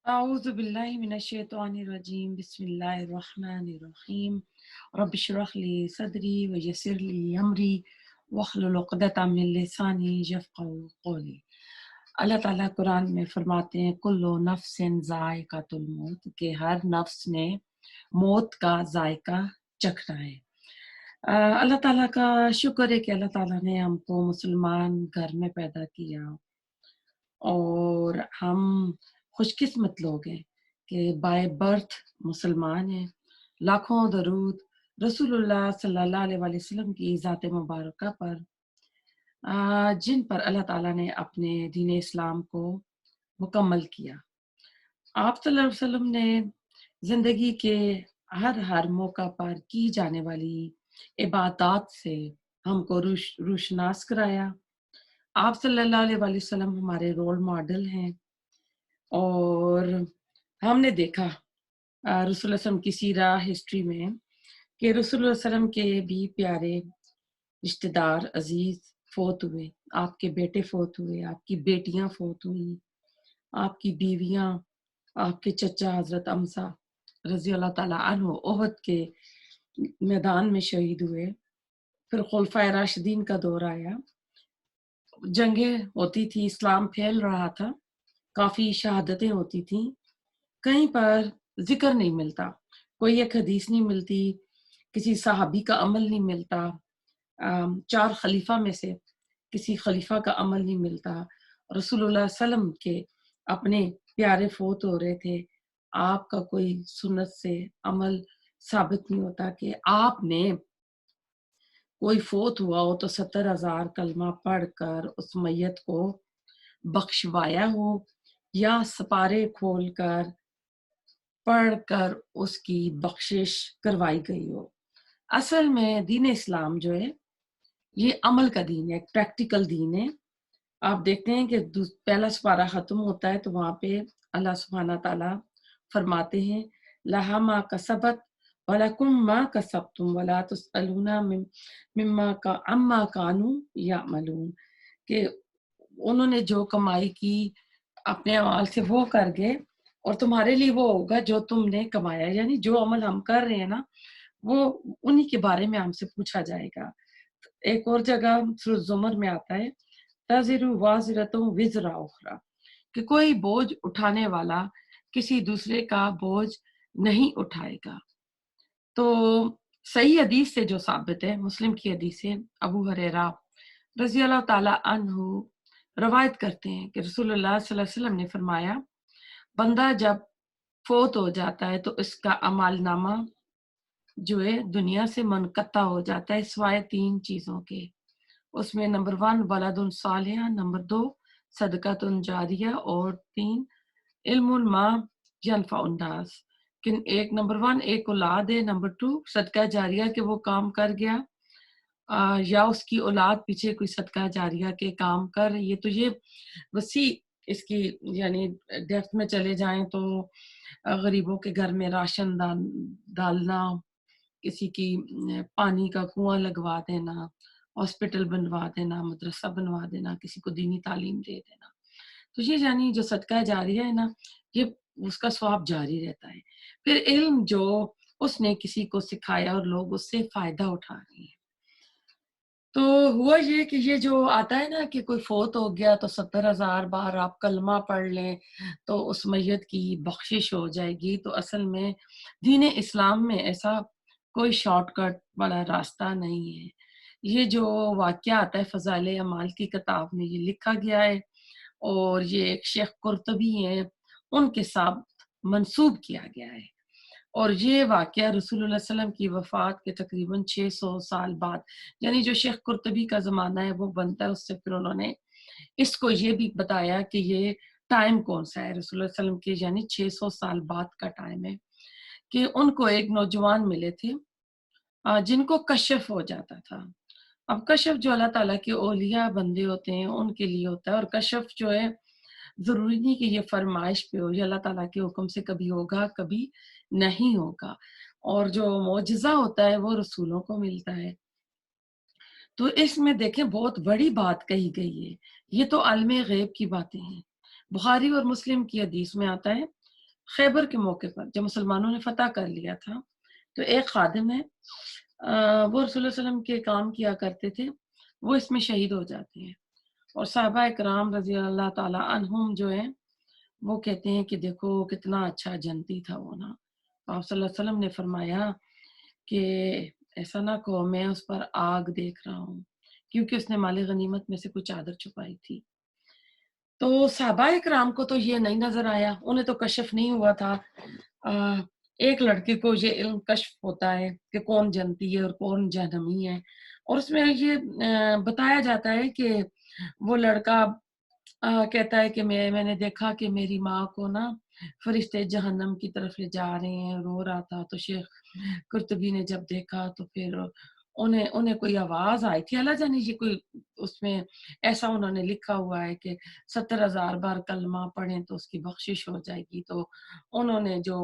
أعوذ بالله من الشيطان الرجيم بسم الله الرحمن الرحيم رب اشرح لي صدري ويسر لي أمري واحلل عقدة من लिसानी यफ़क़हू क़ौली। अल्लाह ताला कुरान में फरमाते हैं कुल्लु नफ्सिन ज़ाइक़ातुल मौत कि हर नफ्स ने मौत का जायका चखना है। अल्लाह ताला का शुक्र है कि अल्लाह ताला ने हमको मुसलमान घर में पैदा किया और हम खुशकिस्मत लोग हैं कि बाय बर्थ मुसलमान हैं। लाखों दरूद रसूलुल्लाह सल्लल्लाहु अलैहि वसल्लम की ज़ात मुबारका पर जिन पर अल्लाह ताला ने अपने दीन इस्लाम को मुकम्मल किया। आप सल्लल्लाहु अलैहि वसल्लम ने ज़िंदगी के हर मौका पर की जाने वाली इबादत से हमको रूशनास कराया। आप सल्लल्लाहु अलैहि वसल्लम हमारे रोल मॉडल हैं और हमने देखा रसूल सल्लम की सीरा हिस्ट्री में कि रसूल सल्लम के भी प्यारे रिश्तेदार अजीज फोत हुए, आपके बेटे फोत हुए, आपकी बेटियां फोत हुई, आपकी बीवियां, आपके चचा हजरत अमसा रजी अल्लाह ताला अन्हु ओहद के मैदान में शहीद हुए। फिर खुलफाए राशिदीन का दौर आया, जंगें होती थी, इस्लाम फैल रहा था, काफी शहादतें होती थी, कहीं पर जिक्र नहीं मिलता, कोई एक हदीस नहीं मिलती, किसी सहाबी का अमल नहीं मिलता, चार खलीफा में से किसी खलीफा का अमल नहीं मिलता। रसूलुल्लाह सल्लम के अपने प्यारे फोत हो रहे थे, आपका कोई सुन्नत से अमल साबित नहीं होता कि आपने कोई फोत हुआ हो तो 70,000 कलमा पढ़कर उस मैयत को बख्शवाया हो या सपारे खोलकर पढ़कर उसकी बख्शिश करवाई गई हो। असल में दीन इस्लाम जो है ये अमल का दीन है, एक प्रैक्टिकल दीन है। आप देखते हैं कि पहला सुपारा खत्म होता है तो वहां पे अल्लाह सुब्हाना ताला फरमाते हैं लहा मा कसबत वलकुम मा कसबतुम वला तुसअलूना मिम्मा का अम्मा कानू यामलून, कि उन्होंने जो कमाई की अपने अमाल से वो कर गए और तुम्हारे लिए वो होगा जो तुमने कमाया। यानी जो अमल हम कर रहे हैं ना वो उन्हीं के बारे में हमसे पूछा जाएगा। एक और जगह सूरह ज़ुमर में आता है ताज़िरु वाज़िरतुम विज़रा उखरा, कि कोई बोझ उठाने वाला किसी दूसरे का बोझ नहीं उठाएगा। तो सही हदीस से जो साबित है, मुस्लिम की हदीस है, अबू हुरैरा रज़ी अल्लाह ताला अन्हु रवायत करते हैं कि रसूलुल्लाह सल्लल्लाहु अलैहि वसल्लम ने फरमाया बंदा जब फोत हो जाता है तो इसका अमालनामा जो है दुनिया से मुनक़ता हो जाता है सिवाय 3 चीज़ों के। उसमें नंबर 1 वलदुन सालिह, नंबर 2 सदक़तुन जारिया और 3 इल्मुन मा यनफ़उन नास। कि एक नंबर 1 एक औलाद है, नंबर 2 सदका जारिया कि वो काम कर गया या उसकी औलाद पीछे कोई सदका जारिया के काम कर रही है। तो ये वसी इसकी यानी डेप्थ में चले जाएं तो गरीबों के घर में राशन डालना, किसी की पानी का कुआं लगवा देना, हॉस्पिटल बनवा देना, मदरसा बनवा देना, किसी को दीनी तालीम दे देना। तो ये यानी जो सदका जारिया है ना, ये उसका सवाब जारी रहता है। फिर इल्म जो उसने किसी को सिखाया और लोग उससे फ़ायदा उठा रहे हैं। तो हुआ ये कि ये जो आता है ना कि कोई फ़ौत हो गया तो 70,000 बार आप कलमा पढ़ लें, तो उस मैयत की बख्शिश हो जाएगी। तो असल में दीन इस्लाम में ऐसा कोई शॉर्टकट वाला रास्ता नहीं है। ये जो वाक़या आता है फ़ज़ाइल अमाल की किताब में ये लिखा गया है और ये एक शेख कुर्तबी हैं, उनके साथ मंसूब किया गया है। और ये वाक़या रसूलुल्लाह सल्लम की वफ़ात के तकरीबन 600 साल बाद, यानी जो शेख कुर्तबी का ज़माना है वो बनता है, उससे फिर उन्होंने इसको ये भी बताया कि ये टाइम कौन-सा है रसूलुल्लाह सल्लम के, यानी 600 साल बाद का टाइम है कि उनको एक नौजवान मिले थे जिनको कशफ हो जाता था। अब कशफ जो अल्लाह ताला के औलिया बंदे होते हैं उनके लिए होता है और कशफ जो है ज़रूरी नहीं कि ये फ़रमाइश पे हो, ये अल्लाह ताला के हुक्म से कभी होगा, कभी नहीं होगा। और जो मौजिज़ा होता है वो रसूलों को मिलता है। तो इसमें देखें बहुत बड़ी बात कही गई है। ये तो आलमे गैब की बातें हैं। बुखारी और मुस्लिम की हदीस में आता है خیبر کے موقع پر جب مسلمانوں نے فتح کر لیا تھا تو ایک خادم ہے، وہ رسول اللہ علیہ وسلم کے کام کیا کرتے تھے، وہ اس میں شہید ہو جاتے ہیں، اور صحابہ اکرام رضی اللہ تعالی عنہم جو ہیں وہ کہتے ہیں کہ دیکھو کتنا اچھا جنتی تھا وہ نا۔ آپ صلی اللہ علیہ وسلم نے فرمایا کہ ایسا نہ کہو میں اس پر آگ دیکھ رہا ہوں، کیونکہ اس نے مال غنیمت میں سے کچھ چادر چھپائی تھی۔ تو صحابہ کرام کو تو یہ نہیں نظر آیا، انہیں تو کشف نہیں ہوا تھا۔ ایک لڑکی کو یہ علم کشف ہوتا ہے کہ کون جنتی ہے اور کون جہنمی ہے، اور اس میں یہ بتایا جاتا ہے کہ وہ لڑکا کہتا ہے کہ میں نے دیکھا کہ میری ماں کو نا فرشتے جہنم کی طرف لے جا رہے ہیں، رو رہا تھا۔ تو شیخ قرطبی نے جب دیکھا تو پھر انہیں کوئی آواز آئی تھی، اللہ جانے یہ کوئی اس میں ایسا انہوں نے لکھا ہوا ہے کہ 70,000 بار کلمہ پڑھیں تو اس کی بخشش ہو جائے گی۔ تو انہوں نے جو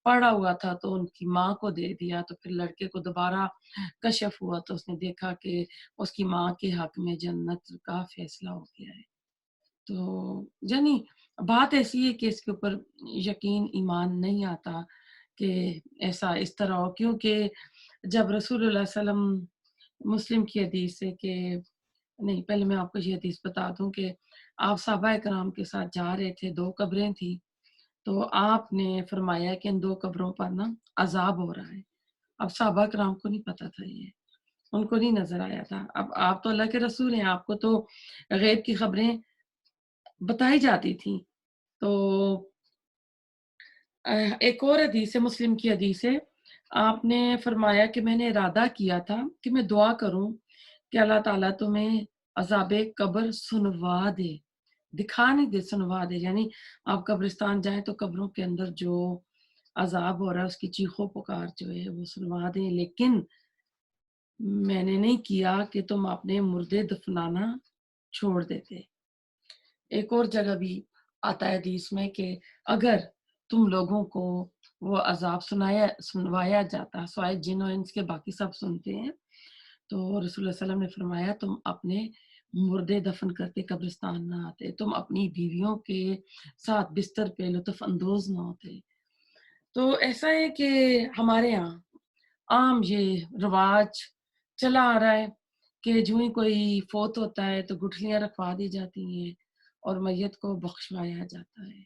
پڑھا ہوا تھا تو ان کی ماں کو دے دیا، تو پھر لڑکے کو دوبارہ کشف ہوا تو اس نے دیکھا کہ اس کی ماں کے حق میں جنت کا فیصلہ ہو گیا ہے۔ تو یعنی بات ایسی ہے کہ اس کے اوپر یقین ایمان نہیں آتا کہ ایسا اس طرح ہو، کیونکہ جب رسول اللہ صلی اللہ علیہ وسلم، مسلم کی حدیث ہے کہ نہیں، پہلے میں آپ کو یہ حدیث بتا دوں کہ آپ صحابہ کرام کے ساتھ جا رہے تھے، 2 قبریں تھیں، تو آپ نے فرمایا کہ ان 2 قبروں پر نا عذاب ہو رہا ہے۔ اب صحابہ کرام کو نہیں پتا تھا، یہ ان کو نہیں نظر آیا تھا۔ اب آپ تو اللہ کے رسول ہیں، آپ کو تو غیب کی خبریں بتائی جاتی تھیں۔ تو ایک اور حدیث ہے، مسلم کی حدیث ہے، آپ نے فرمایا کہ میں نے ارادہ کیا تھا کہ میں دعا کروں کہ اللہ تعالیٰ تمہیں عذاب قبر سنوا دے، دکھا نہیں دے، سنوا دے، یعنی آپ قبرستان جائیں تو قبروں کے اندر جو عذاب ہو رہا ہے اس کی چیخو پکار جو ہے وہ سنوا دیں، لیکن میں نے نہیں کیا کہ تم اپنے مردے دفنانا چھوڑ دیتے۔ ایک اور جگہ بھی آتا ہے حدیث میں کہ اگر تم لوگوں کو وہ عذاب سنوایا جاتا، سوائے جن و انس کے باقی سب سنتے ہیں، تو رسول اللہ صلی اللہ علیہ وسلم نے فرمایا تم اپنے مردے دفن کرتے قبرستان نہ آتے، تم اپنی بیویوں کے ساتھ بستر پہ لطف اندوز نہ ہوتے۔ تو ایسا ہے کہ ہمارے ہاں عام یہ رواج چلا آ رہا ہے کہ جو ہی کوئی فوت ہوتا ہے تو گٹھلیاں رکھوا دی جاتی ہیں اور میت کو بخشوایا جاتا ہے۔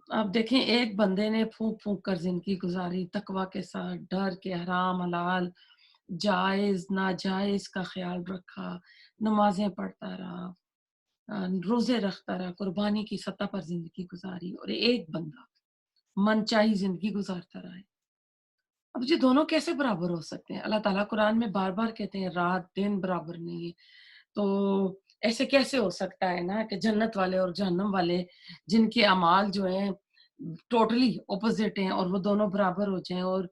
آپ دیکھیں ایک بندے نے پھونک پھونک کر زندگی گزاری، تقوی کے ساتھ، ڈر کے، حرام حلال جائز ناجائز کا خیال رکھا، نمازیں پڑھتا رہا، روزے رکھتا رہا، قربانی کی سطح پر زندگی گزاری، اور ایک بندہ من چاہی زندگی گزارتا رہا ہے۔ اب یہ دونوں کیسے برابر ہو سکتے ہیں؟ اللہ تعالیٰ قرآن میں بار بار کہتے ہیں رات دن برابر نہیں ہے، تو ایسے کیسے ہو سکتا ہے نا کہ جنت والے اور جہنم والے جن کے اعمال جو ہیں ٹوٹلی اپوزٹ ہیں اور وہ دونوں برابر ہو جائیں اور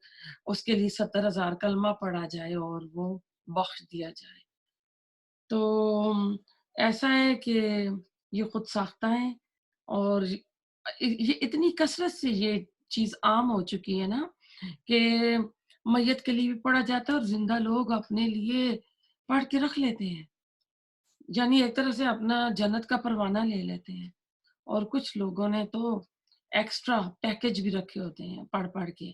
اس کے لیے 70,000 کلمہ پڑھا جائے اور وہ بخش دیا جائے؟ تو ایسا ہے کہ یہ خود ساختہ ہیں، اور یہ اتنی کثرت سے یہ چیز عام ہو چکی ہے نا کہ میت کے لیے بھی پڑھا جاتا ہے اور زندہ لوگ اپنے لیے پڑھ کے رکھ لیتے ہیں، یعنی ایک طرح سے اپنا جنت کا پروانہ لے لیتے ہیں۔ اور کچھ لوگوں نے تو ایکسٹرا پیکج بھی رکھے ہوتے ہیں پڑھ پڑھ کے،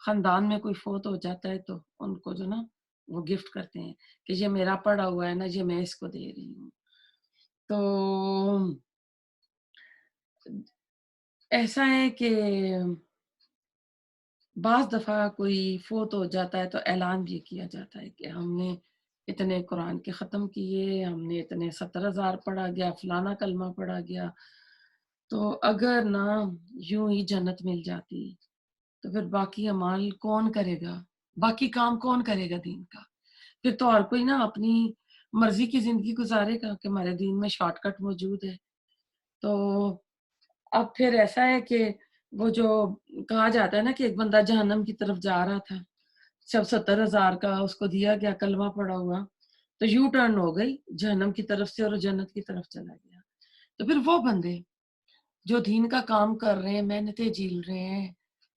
خاندان میں کوئی فوت ہو جاتا ہے تو ان کو جو نا وہ گفٹ کرتے ہیں کہ یہ میرا پڑھا ہوا ہے نا، یہ میں اس کو دے رہی ہوں۔ تو ایسا ہے کہ بعض دفعہ کوئی فوت ہو جاتا ہے تو اعلان بھی کیا جاتا ہے کہ ہم نے اتنے قرآن کے ختم کیے، ہم نے اتنے 70,000 پڑھا گیا، فلانا کلمہ پڑھا گیا۔ تو اگر نہ یوں ہی جنت مل جاتی تو پھر باقی اعمال کون کرے گا، باقی کام کون کرے گا دین کا؟ پھر تو ہر کوئی نا اپنی مرضی کی زندگی گزارے گا کہ ہمارے دین میں شارٹ کٹ موجود ہے۔ تو اب پھر ایسا ہے کہ وہ جو کہا جاتا ہے نا کہ ایک بندہ جہنم کی طرف جا رہا تھا، جب 70,000 کا اس کو دیا گیا کلمہ پڑا ہوا تو یو ٹرن ہو گئی جہنم کی طرف سے اور جنت کی طرف چلا گیا۔ تو پھر وہ بندے جو دین کا کام کر رہے ہیں، محنتیں جھیل رہے ہیں،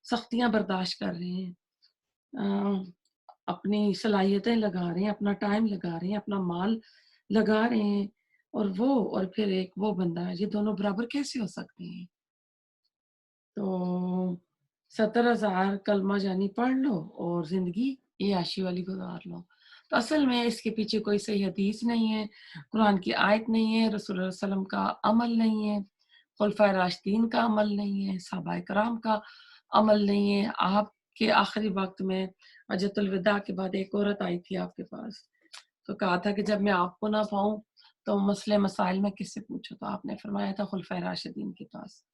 سختیاں برداشت کر رہے ہیں، اپنی صلاحیتیں لگا رہے ہیں، اپنا ٹائم لگا رہے ہیں، اپنا مال لگا رہے ہیں، اور پھر ایک وہ بندہ، یہ دونوں برابر کیسے ہو سکتے ہیں؟ तो 70,000 कलमा जानी पढ़ लो और ज़िंदगी ऐशी वाली गुज़ार लो। तो असल में इसके पीछे कोई सही हदीस नहीं है, कुरान की आयत नहीं है, रसूलुल्लाह सल्लल्लाहु अलैहि वसल्लम का अमल नहीं है, खुलफाए राशिदीन का अमल नहीं है, सहाबाए कराम का अमल नहीं है। आपके आखिरी वक़्त में हज्जतुल विदा के बाद एक औरत आई थी आपके पास, तो कहा था कि जब मैं आपको ना पाऊँ, तो मसले मसाइल में किससे पूछूँ? तो आपने फरमाया था खुलफाए राशिदीन के पास।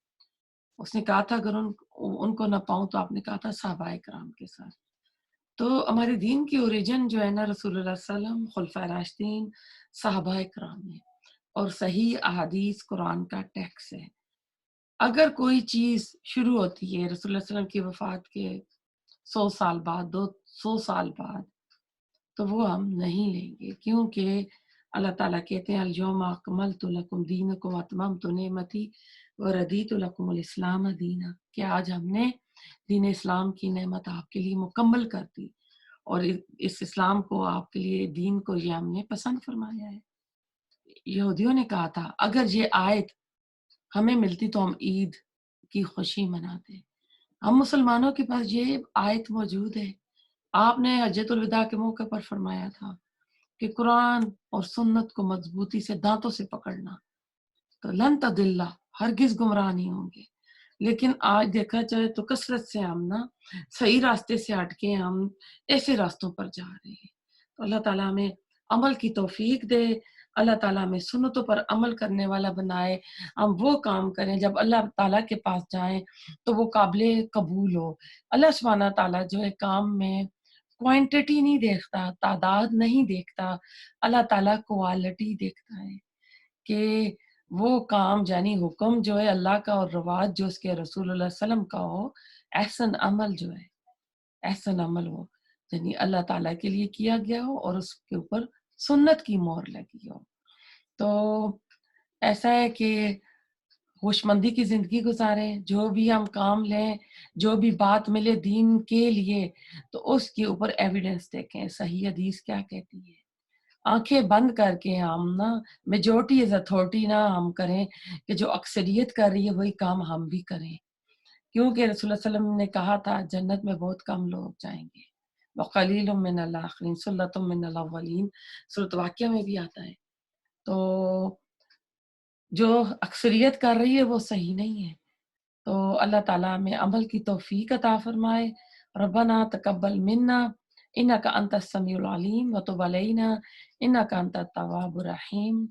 उसने कहा था अगर उनको ना पाऊँ तो आपने कहा था सहाबाए कराम के साथ। तो हमारे दीन की ओरिजिन जो है ना रसूलुल्लाह सल्लल्लाहु अलैहि वसल्लम, खुलफाए राशिदीन, सहाबाए कराम है और सही अहादीस कुरान का टेक्स्ट है। अगर कोई चीज़ शुरू होती है रसूलुल्लाह सल्लल्लाहु अलैहि वसल्लम की वफ़ात के 100 साल बाद, 200 साल बाद, तो वो हम नहीं लेंगे क्योंकि अल्लाह ताला कहते हैं अल-यौमा अकमलतु लकुम दीनकुम व अतममतु निअमती व रदीतु लकुमुल इस्लाम दीना, कि आज हमने दीन इस्लाम की नेमत आपके लिए मुकम्मल कर दी और इस इस्लाम को आपके लिए दीन को ये हमने पसंद फरमाया है। यहूदियों ने कहा था अगर ये आयत हमें मिलती तो हम ईद की खुशी मनाते। हम मुसलमानों के पास ये आयत मौजूद है। आपने हज्जतुल विदा के मौके पर फरमाया था कि कुरान और सुन्नत को मजबूती से दांतों से पकड़ना, तो लन तदिल्ला, हरगिज गुमराह नहीं होंगे। लेकिन आज देखा जाए तो कसरत से हम ना सही रास्ते से हट के हम ऐसे रास्तों पर जा रहे हैं। तो अल्लाह ताला हमें अमल की तौफीक दे, अल्लाह ताला हमें सुन्नतों पर अमल करने वाला बनाए। हम वो काम करें जब अल्लाह ताला के पास जाएँ तो वो काबिल कबूल हो। अल्लाह सुब्हाना ताला जो है काम में क्वांटिटी नहीं देखता, तादाद नहीं देखता, अल्लाह ताला क्वालिटी देखता है कि वो काम यानी हुक्म जो है अल्लाह का और रवाज जो उसके रसूलुल्लाह सल्लम का हो, एहसन अमल जो है, एहसन अमल हो, यानी अल्लाह ताला के लिए किया गया हो और उसके ऊपर सुन्नत की मोहर लगी हो। तो ऐसा है कि होशमंदी की ज़िंदगी गुज़ारें, जो भी हम काम लें, जो भी बात मिले दीन के लिए, तो उसके ऊपर एविडेंस देखें, सही हदीस क्या कहती है। आँखें बंद करके हम ना मेजॉरिटी इज़ अथॉरिटी ना हम करें कि जो अक्सरियत कर रही है वही काम हम भी करें। क्योंकि रसूलुल्लाह सल्लल्लाहु अलैहि वसल्लम ने कहा था जन्नत में बहुत कम लोग जाएँगे। व क़लीलुम मिनल आखिरीन सुल्लतुम मिनल अव्वलीन, सूरत वाक़िया में भी आता है। तो जो अक्सरियत कर रही है वो सही नहीं है। तो अल्लाह ताला हमें अमल की तौफ़ीक अता फ़रमाए। रब्बना तक़ब्बल मिन्ना इन्नका अंतस समीउल अलीम व तुब अलैना इन्नका अंतत तव्वाबुर रहीम।